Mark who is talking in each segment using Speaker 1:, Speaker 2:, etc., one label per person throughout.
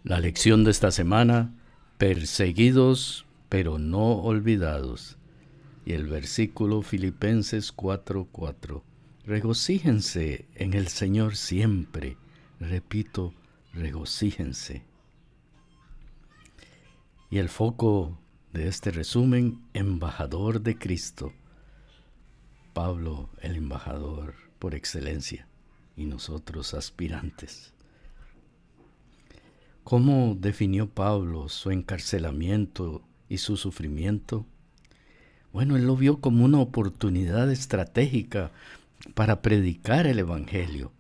Speaker 1: La lección de esta semana, perseguidos pero no olvidados. Y el versículo Filipenses 4:4. Regocíjense en el Señor siempre. Repito, regocíjense. Y el foco de este resumen, embajador de Cristo. Pablo, el embajador por excelencia, y nosotros aspirantes. ¿Cómo definió Pablo su encarcelamiento y su sufrimiento? Bueno, él lo vio como una oportunidad estratégica para predicar el Evangelio,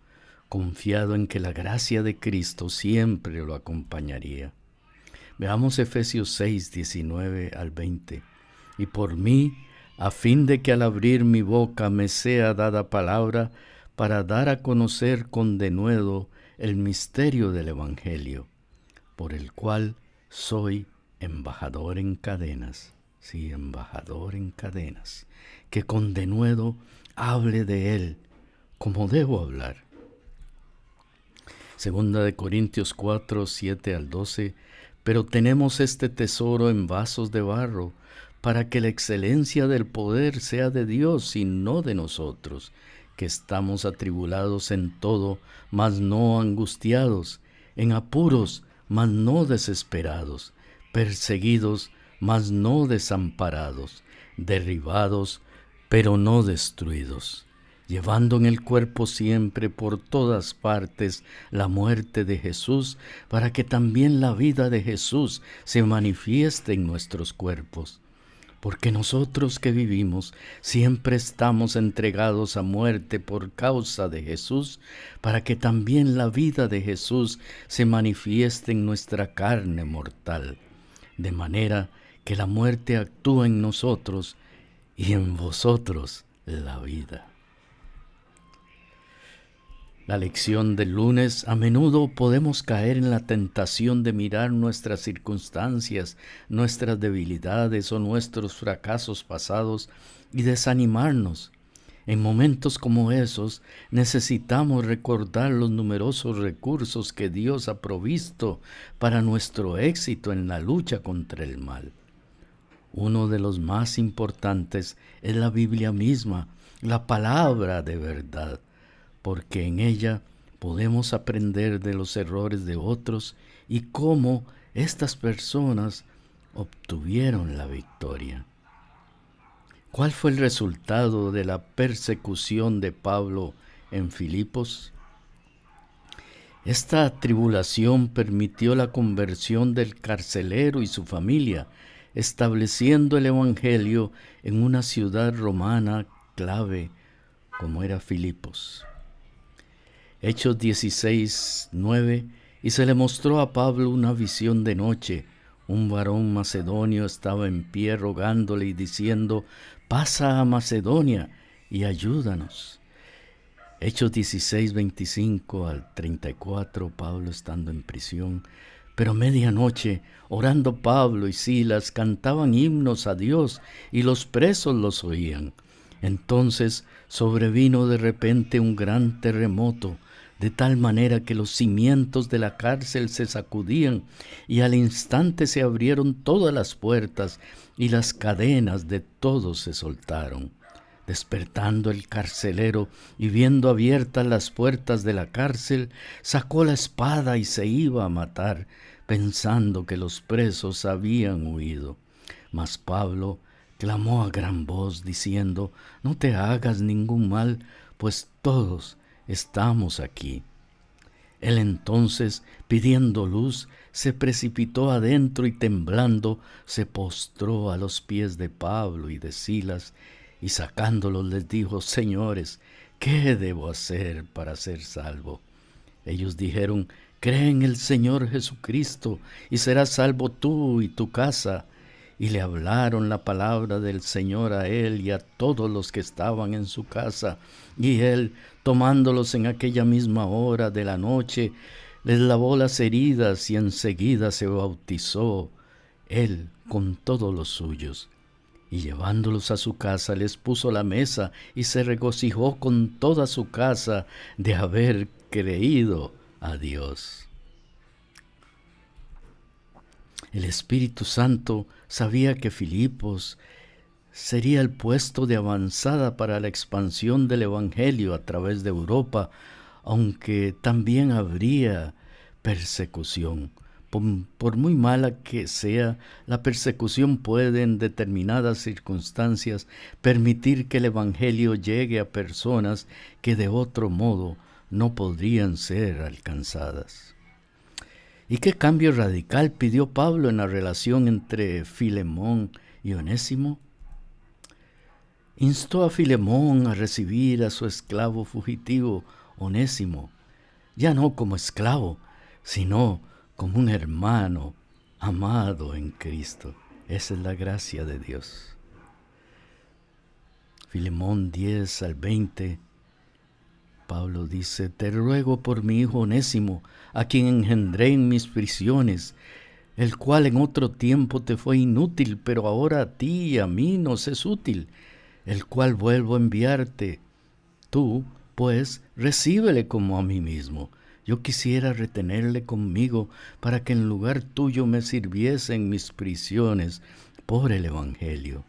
Speaker 1: confiado en que la gracia de Cristo siempre lo acompañaría. Veamos Efesios 6, 19 al 20. Y por mí, a fin de que al abrir mi boca me sea dada palabra para dar a conocer con denuedo el misterio del Evangelio, por el cual soy embajador en cadenas, sí, embajador en cadenas, que con denuedo hable de él como debo hablar. Segunda de Corintios 4, 7 al 12, pero tenemos este tesoro en vasos de barro, para que la excelencia del poder sea de Dios y no de nosotros, que estamos atribulados en todo, mas no angustiados, en apuros, mas no desesperados, perseguidos, mas no desamparados, derribados, pero no destruidos, llevando en el cuerpo siempre por todas partes la muerte de Jesús, para que también la vida de Jesús se manifieste en nuestros cuerpos. Porque nosotros que vivimos siempre estamos entregados a muerte por causa de Jesús, para que también la vida de Jesús se manifieste en nuestra carne mortal, de manera que la muerte actúa en nosotros y en vosotros la vida. La lección del lunes: a menudo podemos caer en la tentación de mirar nuestras circunstancias, nuestras debilidades o nuestros fracasos pasados y desanimarnos. En momentos como esos necesitamos recordar los numerosos recursos que Dios ha provisto para nuestro éxito en la lucha contra el mal. Uno de los más importantes es la Biblia misma, la palabra de verdad, porque en ella podemos aprender de los errores de otros y cómo estas personas obtuvieron la victoria. ¿Cuál fue el resultado de la persecución de Pablo en Filipos? Esta tribulación permitió la conversión del carcelero y su familia, estableciendo el Evangelio en una ciudad romana clave como era Filipos. Hechos 16, 9, y se le mostró a Pablo una visión de noche. Un varón macedonio estaba en pie rogándole y diciendo: pasa a Macedonia y ayúdanos. Hechos 16, 25 al 34, Pablo estando en prisión. Pero medianoche, orando Pablo y Silas, cantaban himnos a Dios y los presos los oían. Entonces sobrevino de repente un gran terremoto, de tal manera que los cimientos de la cárcel se sacudían, y al instante se abrieron todas las puertas, y las cadenas de todos se soltaron. Despertando el carcelero y viendo abiertas las puertas de la cárcel, sacó la espada y se iba a matar, pensando que los presos habían huido. Mas Pablo clamó a gran voz, diciendo: no te hagas ningún mal, pues todos estamos aquí. Él entonces, pidiendo luz, se precipitó adentro y temblando se postró a los pies de Pablo y de Silas, y sacándolos les dijo: señores, ¿qué debo hacer para ser salvo? Ellos dijeron: cree en el Señor Jesucristo y serás salvo tú y tu casa. Y le hablaron la palabra del Señor a él y a todos los que estaban en su casa. Y él, tomándolos en aquella misma hora de la noche, les lavó las heridas y enseguida se bautizó, él con todos los suyos. Y llevándolos a su casa les puso la mesa y se regocijó con toda su casa de haber creído a Dios. El Espíritu Santo sabía que Filipos sería el puesto de avanzada para la expansión del Evangelio a través de Europa, aunque también habría persecución. Por muy mala que sea, la persecución puede en determinadas circunstancias permitir que el Evangelio llegue a personas que de otro modo no podrían ser alcanzadas. ¿Y qué cambio radical pidió Pablo en la relación entre Filemón y Onésimo? Instó a Filemón a recibir a su esclavo fugitivo, Onésimo, ya no como esclavo, sino como un hermano amado en Cristo. Esa es la gracia de Dios. Filemón 10-20, Pablo dice: te ruego por mi hijo Onésimo, a quien engendré en mis prisiones, el cual en otro tiempo te fue inútil, pero ahora a ti y a mí nos es útil, el cual vuelvo a enviarte. Tú, pues, recíbele como a mí mismo. Yo quisiera retenerle conmigo para que en lugar tuyo me sirviese en mis prisiones por el Evangelio.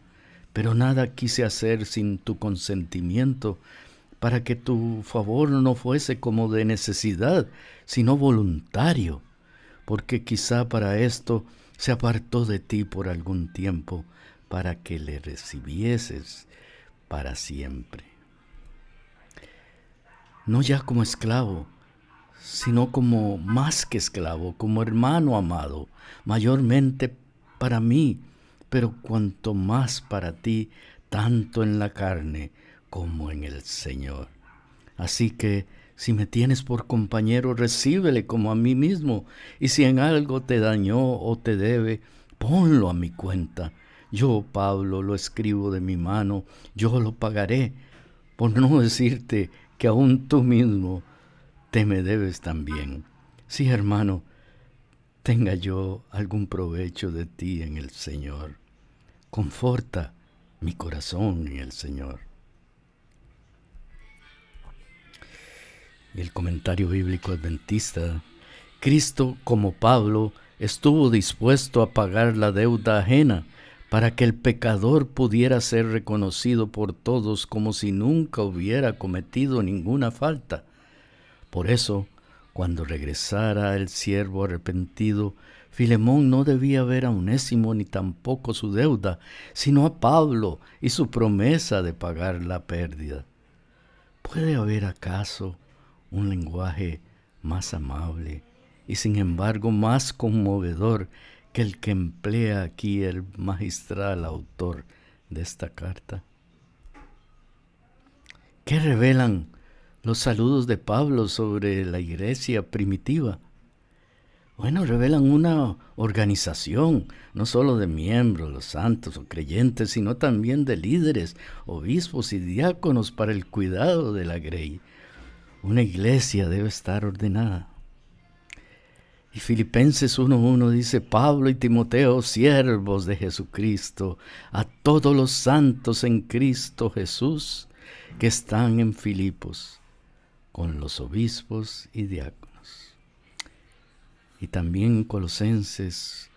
Speaker 1: Pero nada quise hacer sin tu consentimiento, para que tu favor no fuese como de necesidad, sino voluntario, porque quizá para esto se apartó de ti por algún tiempo, para que le recibieses para siempre. No ya como esclavo, sino como más que esclavo, como hermano amado, mayormente para mí, pero cuanto más para ti, tanto en la carne como en el Señor. Así que, si me tienes por compañero, recíbele como a mí mismo, y si en algo te dañó o te debe, ponlo a mi cuenta. Yo, Pablo, lo escribo de mi mano, yo lo pagaré, por no decirte que aún tú mismo te me debes también. Sí, hermano, tenga yo algún provecho de ti en el Señor. Conforta mi corazón en el Señor. El comentario bíblico adventista: Cristo, como Pablo, estuvo dispuesto a pagar la deuda ajena para que el pecador pudiera ser reconocido por todos como si nunca hubiera cometido ninguna falta. Por eso, cuando regresara el siervo arrepentido, Filemón no debía ver a Onésimo ni tampoco su deuda, sino a Pablo y su promesa de pagar la pérdida. ¿Puede haber acaso un lenguaje más amable y sin embargo más conmovedor que el que emplea aquí el magistral autor de esta carta? ¿Qué revelan los saludos de Pablo sobre la iglesia primitiva? Bueno, revelan una organización, no solo de miembros, los santos o creyentes, sino también de líderes, obispos y diáconos para el cuidado de la grey. Una iglesia debe estar ordenada. Y Filipenses 1:1 dice: Pablo y Timoteo, siervos de Jesucristo, a todos los santos en Cristo Jesús que están en Filipos, con los obispos y diáconos. Y también en Colosenses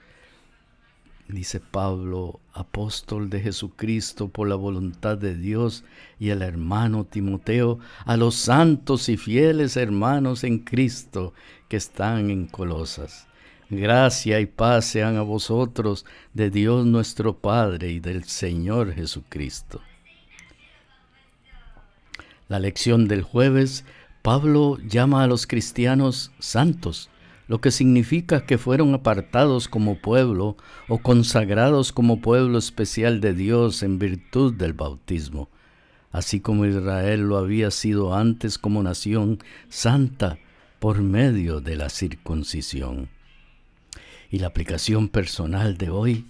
Speaker 1: dice Pablo, apóstol de Jesucristo por la voluntad de Dios, y el hermano Timoteo, a los santos y fieles hermanos en Cristo que están en Colosas. Gracia y paz sean a vosotros de Dios nuestro Padre y del Señor Jesucristo. La lección del jueves: Pablo llama a los cristianos santos, lo que significa que fueron apartados como pueblo o consagrados como pueblo especial de Dios en virtud del bautismo, así como Israel lo había sido antes como nación santa por medio de la circuncisión. Y la aplicación personal de hoy: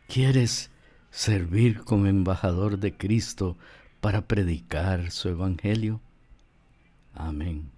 Speaker 1: ¿quieres servir como embajador de Cristo para predicar su evangelio? Amén.